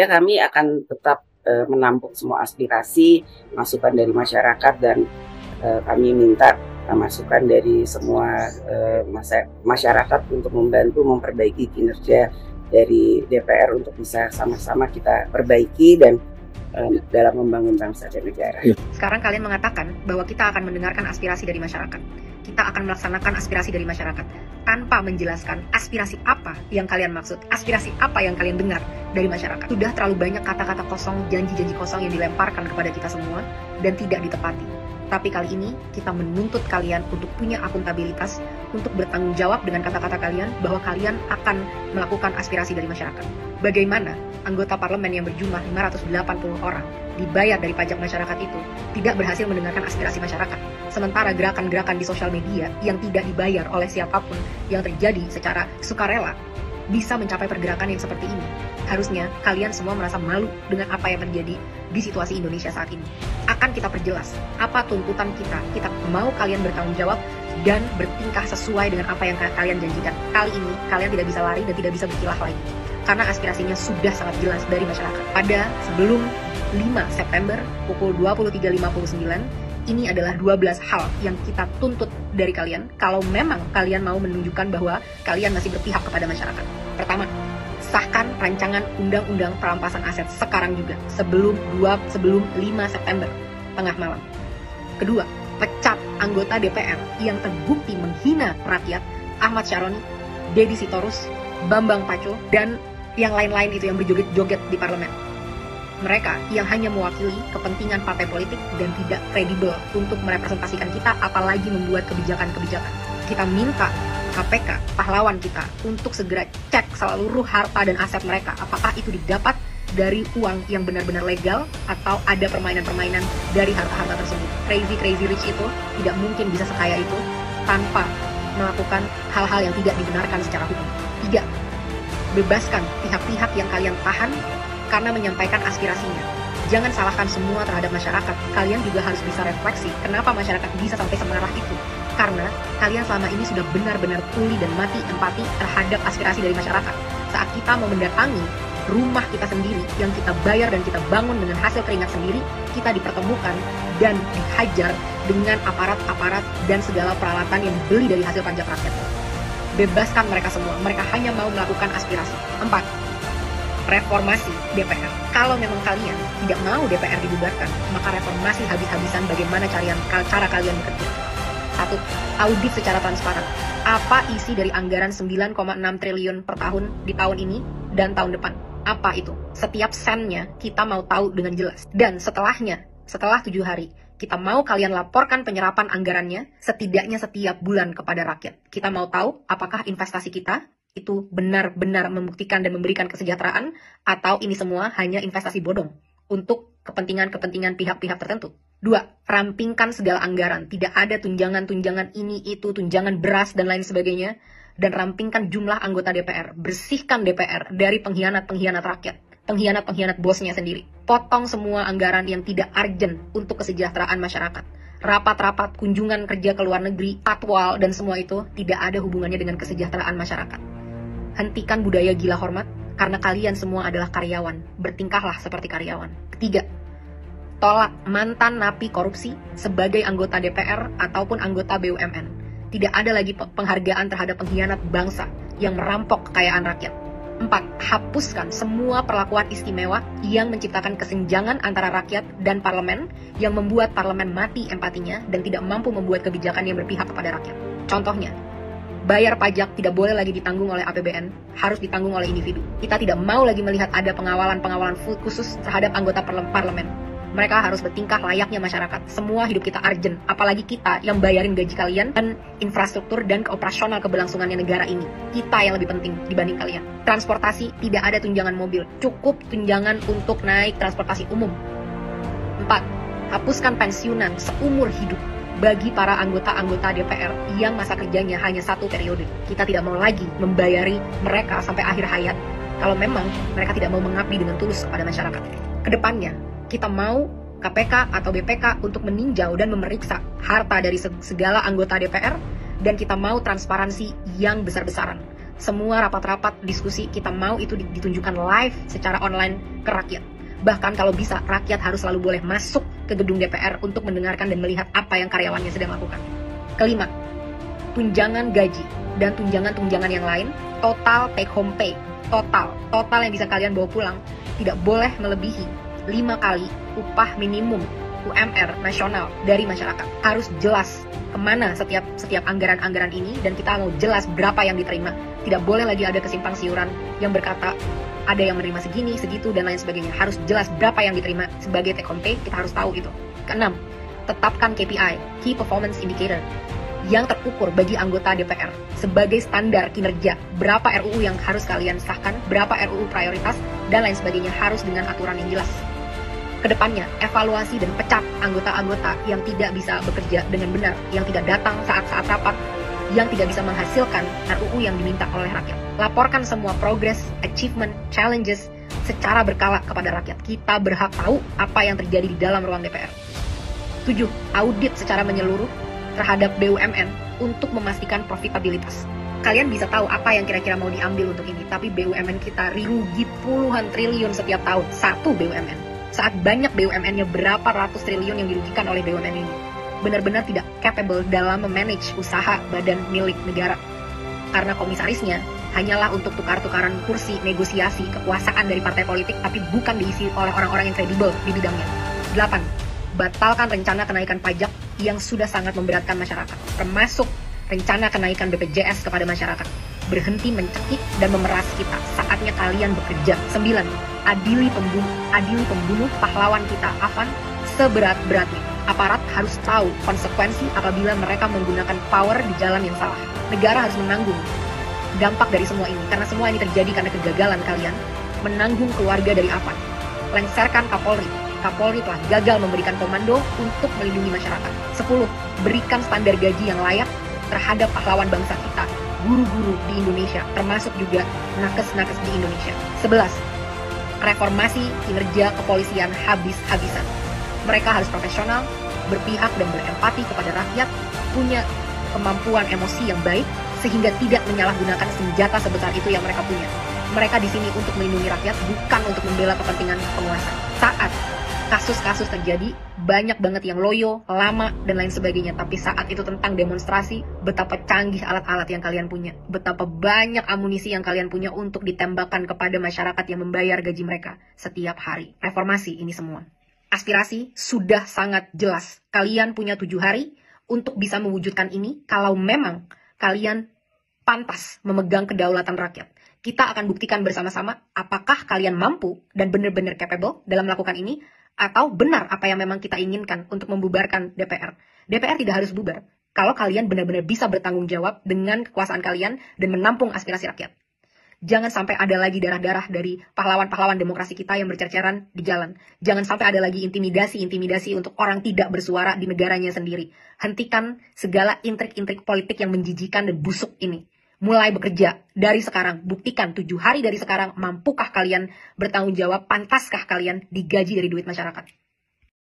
ya kami akan tetap menampung semua aspirasi, masukan dari masyarakat, dan kami minta masukan dari semua masyarakat untuk membantu memperbaiki kinerja dari DPR untuk bisa sama-sama kita perbaiki dan dalam membangun bangsa dan negara. Sekarang kalian mengatakan bahwa kita akan mendengarkan aspirasi dari masyarakat. Kita akan melaksanakan aspirasi dari masyarakat tanpa menjelaskan aspirasi apa yang kalian maksud, aspirasi apa yang kalian dengar dari masyarakat. Sudah terlalu banyak kata-kata kosong, janji-janji kosong yang dilemparkan kepada kita semua dan tidak ditepati. Tapi kali ini kita menuntut kalian untuk punya akuntabilitas, untuk bertanggung jawab dengan kata-kata kalian bahwa kalian akan melakukan aspirasi dari masyarakat. Bagaimana anggota parlemen yang berjumlah 580 orang dibayar dari pajak masyarakat itu tidak berhasil mendengarkan aspirasi masyarakat. Sementara gerakan-gerakan di sosial media yang tidak dibayar oleh siapapun yang terjadi secara sukarela bisa mencapai pergerakan yang seperti ini. Harusnya kalian semua merasa malu dengan apa yang terjadi di situasi Indonesia saat ini. Akan kita perjelas apa tuntutan kita. Kita mau kalian bertanggung jawab dan bertingkah sesuai dengan apa yang kalian janjikan. Kali ini kalian tidak bisa lari dan tidak bisa berkilah lagi, karena aspirasinya sudah sangat jelas dari masyarakat. Pada sebelum 5 September pukul 23.59, ini adalah 12 hal yang kita tuntut dari kalian kalau memang kalian mau menunjukkan bahwa kalian masih berpihak kepada masyarakat. Pertama, sahkan rancangan undang-undang perampasan aset sekarang juga, sebelum 5 September tengah malam. Kedua, pecat anggota DPR yang terbukti menghina rakyat, Ahmad Syaroni, Deddy Sitorus, Bambang Pacul, dan yang lain-lain itu yang berjoget-joget di parlemen. Mereka yang hanya mewakili kepentingan partai politik dan tidak kredibel untuk merepresentasikan kita, apalagi membuat kebijakan-kebijakan. Kita minta KPK, pahlawan kita, untuk segera cek seluruh harta dan aset mereka. Apakah itu didapat dari uang yang benar-benar legal atau ada permainan-permainan dari harta-harta tersebut. Crazy rich itu tidak mungkin bisa sekaya itu tanpa melakukan hal-hal yang tidak dibenarkan secara hukum. 3. Bebaskan pihak-pihak yang kalian tahan karena menyampaikan aspirasinya. Jangan salahkan semua terhadap masyarakat. Kalian juga harus bisa refleksi kenapa masyarakat bisa sampai semarah itu. Karena kalian selama ini sudah benar-benar tuli dan mati empati terhadap aspirasi dari masyarakat. Saat kita mau mendatangi rumah kita sendiri yang kita bayar dan kita bangun dengan hasil keringat sendiri, kita dipertemukan dan dihajar dengan aparat-aparat dan segala peralatan yang dibeli dari hasil pajak rakyat. Bebaskan mereka semua. Mereka hanya mau melakukan aspirasi. 4. Reformasi DPR. Kalau memang kalian tidak mau DPR dibubarkan, maka reformasi habis-habisan bagaimana cara kalian bekerja. 1. Audit secara transparan. Apa isi dari anggaran 9,6 triliun per tahun di tahun ini dan tahun depan? Apa itu? Setiap sennya kita mau tahu dengan jelas. Dan setelahnya, setelah 7 hari, kita mau kalian laporkan penyerapan anggarannya setidaknya setiap bulan kepada rakyat. Kita mau tahu apakah investasi kita itu benar-benar membuktikan dan memberikan kesejahteraan, atau ini semua hanya investasi bodong untuk kepentingan-kepentingan pihak-pihak tertentu. 2. Rampingkan segala anggaran. Tidak ada tunjangan-tunjangan ini, itu, tunjangan beras, dan lain sebagainya. Dan rampingkan jumlah anggota DPR. Bersihkan DPR dari pengkhianat-pengkhianat rakyat. Pengkhianat-pengkhianat bosnya sendiri. Potong semua anggaran yang tidak urgent untuk kesejahteraan masyarakat. Rapat-rapat, kunjungan kerja ke luar negeri, patwal, dan semua itu tidak ada hubungannya dengan kesejahteraan masyarakat. Hentikan budaya gila hormat, karena kalian semua adalah karyawan. Bertingkahlah seperti karyawan. 3. Tolak mantan napi korupsi sebagai anggota DPR ataupun anggota BUMN. Tidak ada lagi penghargaan terhadap pengkhianat bangsa yang merampok kekayaan rakyat. 4. Hapuskan semua perlakuan istimewa yang menciptakan kesenjangan antara rakyat dan parlemen, yang membuat parlemen mati empatinya dan tidak mampu membuat kebijakan yang berpihak kepada rakyat. Contohnya, bayar pajak tidak boleh lagi ditanggung oleh APBN, harus ditanggung oleh individu. Kita tidak mau lagi melihat ada pengawalan khusus terhadap anggota parlemen. Mereka harus bertingkah layaknya masyarakat. Semua hidup kita urgent, apalagi kita yang bayarin gaji kalian dan infrastruktur dan operasional keberlangsungannya negara ini. Kita yang lebih penting dibanding kalian. Transportasi, tidak ada tunjangan mobil, cukup tunjangan untuk naik transportasi umum. 4. Hapuskan pensiunan seumur hidup bagi para anggota-anggota DPR yang masa kerjanya hanya 1 periode. Kita tidak mau lagi membayari mereka sampai akhir hayat kalau memang mereka tidak mau mengabdi dengan tulus kepada masyarakat. Kedepannya, kita mau KPK atau BPK untuk meninjau dan memeriksa harta dari segala anggota DPR, dan kita mau transparansi yang besar-besaran. Semua rapat-rapat, diskusi, kita mau itu ditunjukkan live secara online ke rakyat. Bahkan kalau bisa, rakyat harus selalu boleh masuk ke gedung DPR untuk mendengarkan dan melihat apa yang karyawannya sedang lakukan. Kelima, tunjangan gaji dan tunjangan-tunjangan yang lain, total take home pay, total yang bisa kalian bawa pulang, tidak boleh melebihi 5 kali upah minimum UMR nasional dari masyarakat. Harus jelas kemana setiap anggaran-anggaran ini, dan kita mau jelas berapa yang diterima. Tidak boleh lagi ada kesimpang siuran yang berkata ada yang menerima segini, segitu, dan lain sebagainya. Harus jelas berapa yang diterima sebagai take home pay, kita harus tahu itu. Keenam, tetapkan KPI, Key Performance Indicator, yang terukur bagi anggota DPR sebagai standar kinerja. Berapa RUU yang harus kalian sahkan, berapa RUU prioritas, dan lain sebagainya, harus dengan aturan yang jelas. Kedepannya, evaluasi dan pecat anggota-anggota yang tidak bisa bekerja dengan benar, yang tidak datang saat-saat rapat, yang tidak bisa menghasilkan RUU yang diminta oleh rakyat. Laporkan semua progress, achievement, challenges secara berkala kepada rakyat. Kita berhak tahu apa yang terjadi di dalam ruang DPR. 7. Audit secara menyeluruh terhadap BUMN untuk memastikan profitabilitas. Kalian bisa tahu apa yang kira-kira mau diambil untuk ini, tapi BUMN kita rugi puluhan triliun setiap tahun, satu BUMN. Saat banyak BUMN-nya berapa ratus triliun yang dirugikan oleh BUMN ini. Benar-benar tidak capable dalam memanage usaha badan milik negara. Karena komisarisnya hanyalah untuk tukar-tukaran kursi, negosiasi, kekuasaan dari partai politik, tapi bukan diisi oleh orang-orang yang kredibel di bidangnya. 8. Batalkan rencana kenaikan pajak yang sudah sangat memberatkan masyarakat, termasuk rencana kenaikan BPJS kepada masyarakat. Berhenti mencekik dan memeras kita. Saatnya kalian bekerja. 9. Adili pembunuh pahlawan kita, Afan, seberat-beratnya. Aparat harus tahu konsekuensi apabila mereka menggunakan power di jalan yang salah. Negara harus menanggung dampak dari semua ini, karena semua ini terjadi karena kegagalan kalian menanggung keluarga dari Afan. Lengserkan Kapolri. Kapolri telah gagal memberikan komando untuk melindungi masyarakat. 10. Berikan standar gaji yang layak terhadap pahlawan bangsa kita, guru-guru di Indonesia, termasuk juga nakes-nakes di Indonesia. 11. Reformasi kinerja kepolisian habis-habisan. Mereka harus profesional, berpihak dan berempati kepada rakyat, punya kemampuan emosi yang baik, sehingga tidak menyalahgunakan senjata sebesar itu yang mereka punya. Mereka di sini untuk melindungi rakyat, bukan untuk membela kepentingan penguasa. Saat kasus-kasus terjadi, banyak banget yang loyo, lama, dan lain sebagainya. Tapi saat itu tentang demonstrasi, betapa canggih alat-alat yang kalian punya. Betapa banyak amunisi yang kalian punya untuk ditembakkan kepada masyarakat yang membayar gaji mereka setiap hari. Reformasi ini semua. Aspirasi sudah sangat jelas. Kalian punya 7 hari untuk bisa mewujudkan ini kalau memang kalian pantas memegang kedaulatan rakyat. Kita akan buktikan bersama-sama apakah kalian mampu dan benar-benar capable dalam melakukan ini, atau benar apa yang memang kita inginkan untuk membubarkan DPR. DPR tidak harus bubar kalau kalian benar-benar bisa bertanggung jawab dengan kekuasaan kalian dan menampung aspirasi rakyat. Jangan sampai ada lagi darah-darah dari pahlawan-pahlawan demokrasi kita yang bercerceran di jalan. Jangan sampai ada lagi intimidasi untuk orang tidak bersuara di negaranya sendiri. Hentikan segala intrik-intrik politik yang menjijikan dan busuk ini. Mulai bekerja dari sekarang. Buktikan 7 hari dari sekarang, mampukah kalian bertanggung jawab, pantaskah kalian digaji dari duit masyarakat.